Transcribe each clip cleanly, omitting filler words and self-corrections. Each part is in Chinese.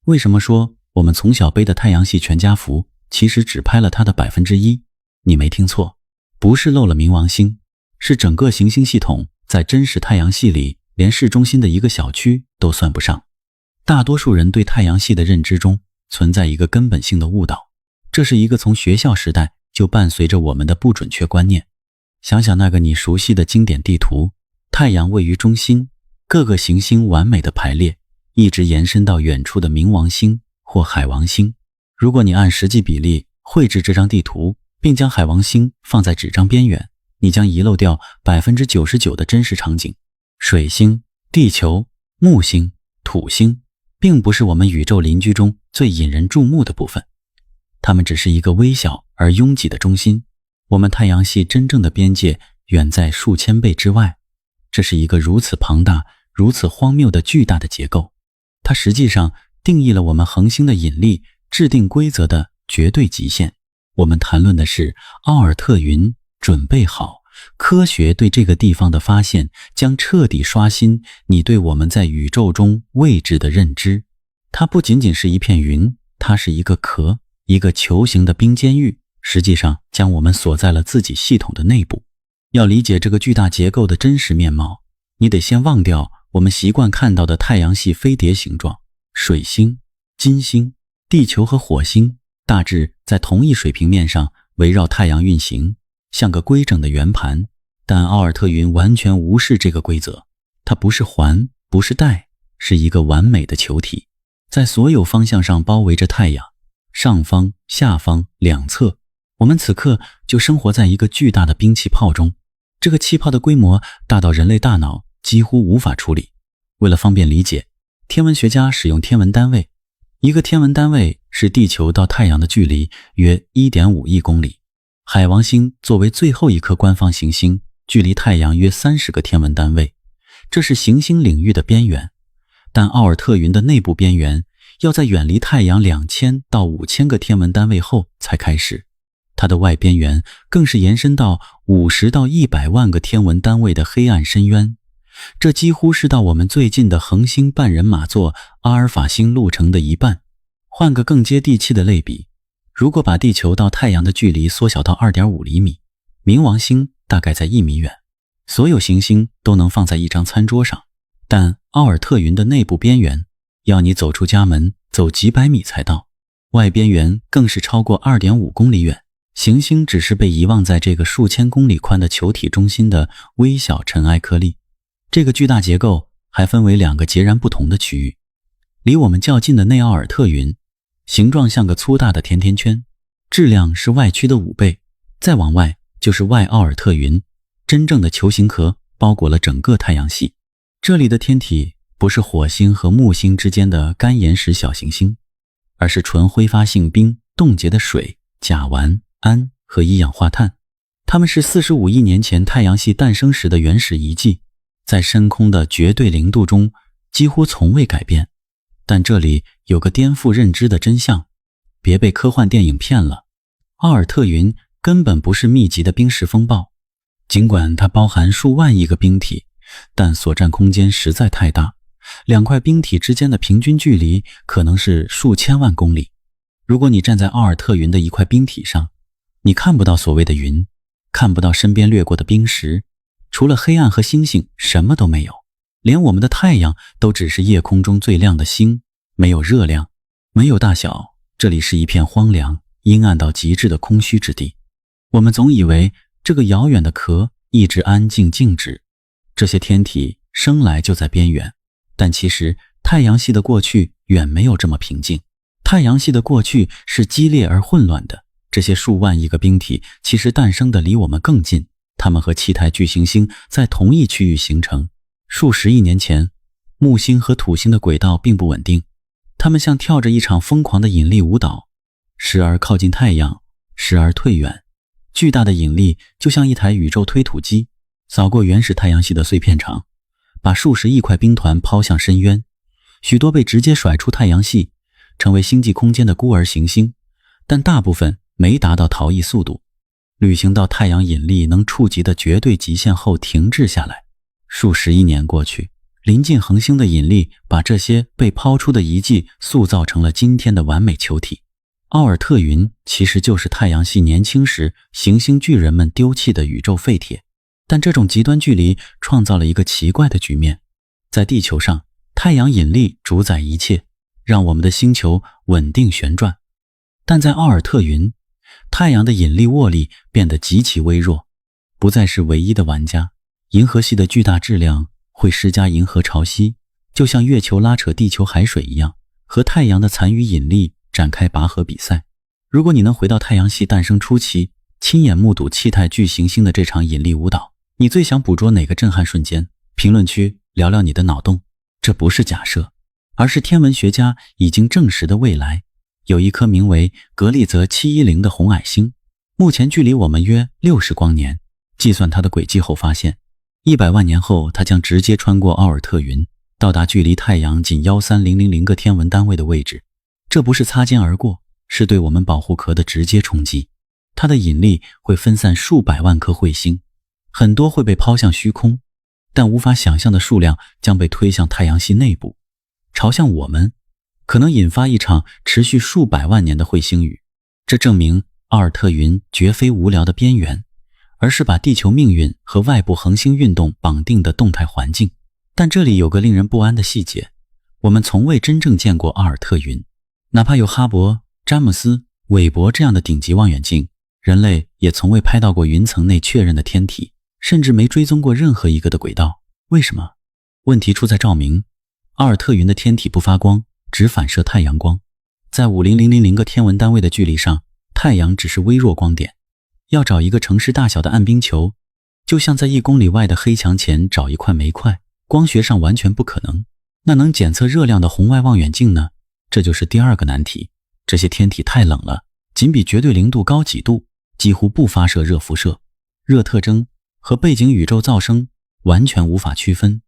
为什么说我们从小背的太阳系全家福其实只拍了它的1%？你没听错，不是漏了冥王星，是整个行星系统在真实太阳系里连市中心的一个小区都算不上。大多数人对太阳系的认知中存在一个根本性的误导，这是一个从学校时代就伴随着我们的不准确观念。想想那个你熟悉的经典地图，太阳位于中心，各个行星完美的排列，一直延伸到远处的冥王星或海王星。如果你按实际比例绘制这张地图，并将海王星放在纸张边缘，你将遗漏掉 99% 的真实场景。水星、地球、木星、土星并不是我们宇宙邻居中最引人注目的部分，它们只是一个微小而拥挤的中心。我们太阳系真正的边界远在数千倍之外，这是一个如此庞大、如此荒谬的巨大的结构，它实际上定义了我们恒星的引力制定规则的绝对极限。我们谈论的是奥尔特云，准备好，科学对这个地方的发现将彻底刷新你对我们在宇宙中位置的认知。它不仅仅是一片云，它是一个壳，一个球形的冰监狱，实际上将我们锁在了自己系统的内部。要理解这个巨大结构的真实面貌，你得先忘掉我们习惯看到的太阳系飞碟形状。水星、金星、地球和火星大致在同一水平面上围绕太阳运行，像个规整的圆盘，但奥尔特云完全无视这个规则。它不是环，不是带，是一个完美的球体，在所有方向上包围着太阳，上方、下方、两侧。我们此刻就生活在一个巨大的冰气泡中，这个气泡的规模大到人类大脑几乎无法处理。为了方便理解，天文学家使用天文单位，一个天文单位是地球到太阳的距离约 1.5 亿公里。海王星作为最后一颗官方行星，距离太阳约30个天文单位，这是行星领域的边缘。但奥尔特云的内部边缘要在远离太阳2000到5000个天文单位后才开始，它的外边缘更是延伸到50到100万个天文单位的黑暗深渊。这几乎是到我们最近的恒星半人马座阿尔法星路程的一半。换个更接地气的类比，如果把地球到太阳的距离缩小到 2.5 厘米，冥王星大概在1米远。所有行星都能放在一张餐桌上，但奥尔特云的内部边缘要你走出家门走几百米才到，外边缘更是超过 2.5 公里远。行星只是被遗忘在这个数千公里宽的球体中心的微小尘埃颗粒。这个巨大结构还分为2个截然不同的区域，离我们较近的内奥尔特云形状像个粗大的甜甜圈，质量是外区的5倍，再往外就是外奥尔特云，真正的球形壳包裹了整个太阳系。这里的天体不是火星和木星之间的干岩石小行星，而是纯挥发性冰冻结的水、甲烷、氨和一氧化碳。它们是45亿年前太阳系诞生时的原始遗迹，在深空的绝对零度中几乎从未改变。但这里有个颠覆认知的真相，别被科幻电影骗了。奥尔特云根本不是密集的冰石风暴，尽管它包含数万亿个冰体，但所占空间实在太大，2块冰体之间的平均距离可能是数千万公里。如果你站在奥尔特云的一块冰体上，你看不到所谓的云，看不到身边掠过的冰石，除了黑暗和星星什么都没有，连我们的太阳都只是夜空中最亮的星，没有热量，没有大小，这里是一片荒凉、阴暗到极致的空虚之地。我们总以为这个遥远的壳一直安静静止，这些天体生来就在边缘，但其实太阳系的过去远没有这么平静。太阳系的过去是激烈而混乱的，这些数万亿个冰体其实诞生的离我们更近，它们和气态巨行星在同一区域形成。数十亿年前，木星和土星的轨道并不稳定，它们像跳着一场疯狂的引力舞蹈，时而靠近太阳，时而退远。巨大的引力就像一台宇宙推土机，扫过原始太阳系的碎片场，把数十亿块冰团抛向深渊，许多被直接甩出太阳系，成为星际空间的孤儿行星，但大部分没达到逃逸速度，旅行到太阳引力能触及的绝对极限后停滞下来。数十亿年过去，临近恒星的引力把这些被抛出的遗迹塑造成了今天的完美球体。奥尔特云其实就是太阳系年轻时行星巨人们丢弃的宇宙废铁，但这种极端距离创造了一个奇怪的局面。在地球上，太阳引力主宰一切，让我们的星球稳定旋转。但在奥尔特云，太阳的引力握力变得极其微弱，不再是唯一的玩家。银河系的巨大质量会施加银河潮汐，就像月球拉扯地球海水一样，和太阳的残余引力展开拔河比赛。如果你能回到太阳系诞生初期，亲眼目睹气态巨行星的这场引力舞蹈，你最想捕捉哪个震撼瞬间？评论区聊聊你的脑洞。这不是假设，而是天文学家已经证实的未来。有一颗名为格利泽710的红矮星，目前距离我们约60光年。计算它的轨迹后发现，100万年后它将直接穿过奥尔特云，到达距离太阳仅13000个天文单位的位置。这不是擦肩而过，是对我们保护壳的直接冲击。它的引力会分散数百万颗彗星，很多会被抛向虚空，但无法想象的数量将被推向太阳系内部，朝向我们，可能引发一场持续数百万年的彗星雨。这证明奥尔特云绝非无聊的边缘，而是把地球命运和外部恒星运动绑定的动态环境。但这里有个令人不安的细节，我们从未真正见过奥尔特云。哪怕有哈勃、詹姆斯、韦伯这样的顶级望远镜，人类也从未拍到过云层内确认的天体，甚至没追踪过任何一个的轨道。为什么？问题出在照明。奥尔特云的天体不发光，只反射太阳光。在50000个天文单位的距离上，太阳只是微弱光点。要找一个城市大小的暗冰球，就像在1公里外的黑墙前找一块煤块，光学上完全不可能。那能检测热量的红外望远镜呢？这就是第二个难题。这些天体太冷了，仅比绝对零度高几度，几乎不发射热辐射，热特征和背景宇宙噪声完全无法区分。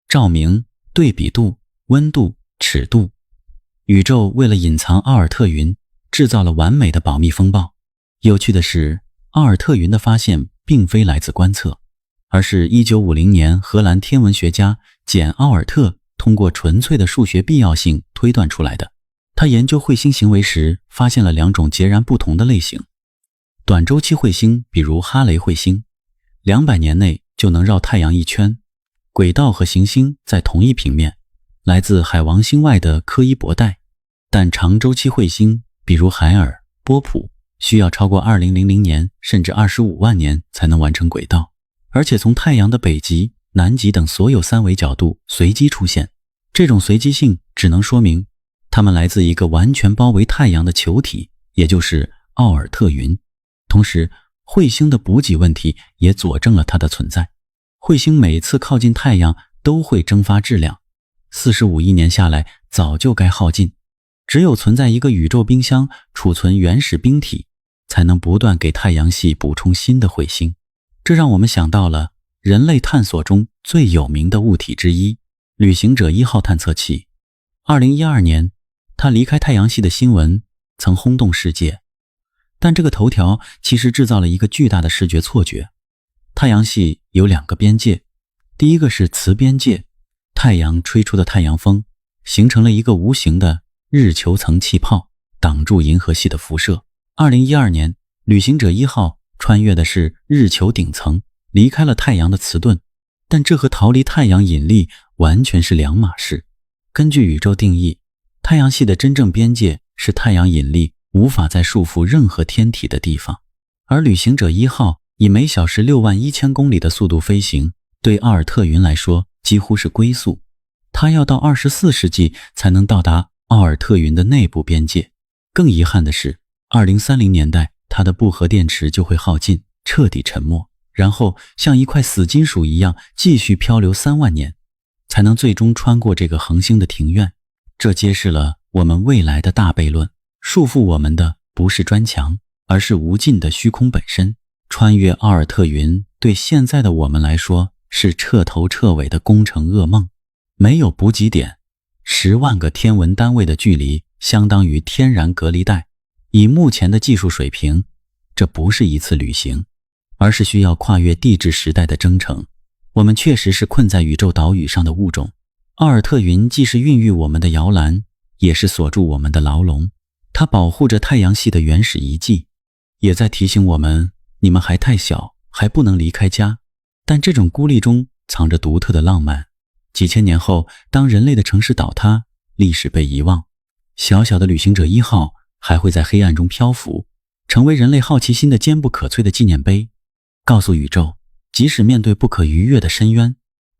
照明、对比度、温度、尺度，宇宙为了隐藏奥尔特云，制造了完美的保密风暴。有趣的是，奥尔特云的发现并非来自观测，而是1950年荷兰天文学家简·奥尔特通过纯粹的数学必要性推断出来的。他研究彗星行为时发现了2种截然不同的类型。短周期彗星，比如哈雷彗星，200年内就能绕太阳一圈，轨道和行星在同一平面，来自海王星外的柯伊伯带。但长周期彗星，比如海尔、波普，需要超过2000年甚至25万年才能完成轨道，而且从太阳的北极、南极等所有3维角度随机出现。这种随机性只能说明它们来自一个完全包围太阳的球体，也就是奥尔特云。同时，彗星的补给问题也佐证了它的存在。彗星每次靠近太阳都会蒸发质量，45亿年下来早就该耗尽。只有存在一个宇宙冰箱储存原始冰体，才能不断给太阳系补充新的彗星。这让我们想到了人类探索中最有名的物体之一——旅行者1号探测器。2012年，它离开太阳系的新闻曾轰动世界，但这个头条其实制造了一个巨大的视觉错觉。太阳系有2个边界，第一个是磁边界，太阳吹出的太阳风形成了一个无形的日球层气泡，挡住银河系的辐射。2012年，旅行者1号穿越的是日球顶层，离开了太阳的磁盾，但这和逃离太阳引力完全是两码事。根据宇宙定义，太阳系的真正边界是太阳引力无法再束缚任何天体的地方，而旅行者1号以每小时61000公里的速度飞行，对奥尔特云来说几乎是龟速。它要到24世纪才能到达奥尔特云的内部边界。更遗憾的是，2030年代它的不核电池就会耗尽，彻底沉没，然后像一块死金属一样继续漂流3万年，才能最终穿过这个恒星的庭院。这揭示了我们未来的大悖论，束缚我们的不是砖墙，而是无尽的虚空本身。穿越奥尔特云对现在的我们来说是彻头彻尾的工程噩梦。没有补给点，10万个天文单位的距离相当于天然隔离带。以目前的技术水平，这不是一次旅行，而是需要跨越地质时代的征程。我们确实是困在宇宙岛屿上的物种，奥尔特云既是孕育我们的摇篮，也是锁住我们的牢笼。它保护着太阳系的原始遗迹，也在提醒我们，你们还太小，还不能离开家。但这种孤立中藏着独特的浪漫。几千年后，当人类的城市倒塌，历史被遗忘，小小的旅行者1号还会在黑暗中漂浮，成为人类好奇心的坚不可摧的纪念碑，告诉宇宙，即使面对不可逾越的深渊，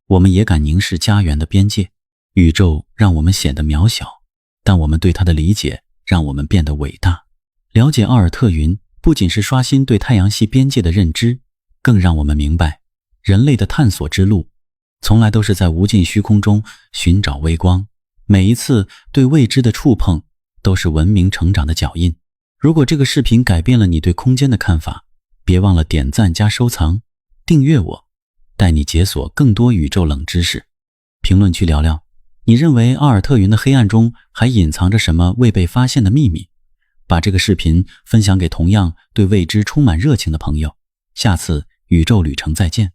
我们也敢凝视家园的边界。宇宙让我们显得渺小，但我们对它的理解让我们变得伟大。了解奥尔特云不仅是刷新对太阳系边界的认知，更让我们明白，人类的探索之路从来都是在无尽虚空中寻找微光，每一次对未知的触碰都是文明成长的脚印。如果这个视频改变了你对空间的看法，别忘了点赞加收藏，订阅我，带你解锁更多宇宙冷知识。评论区聊聊，你认为奥尔特云的黑暗中还隐藏着什么未被发现的秘密？把这个视频分享给同样对未知充满热情的朋友。下次宇宙旅程再见。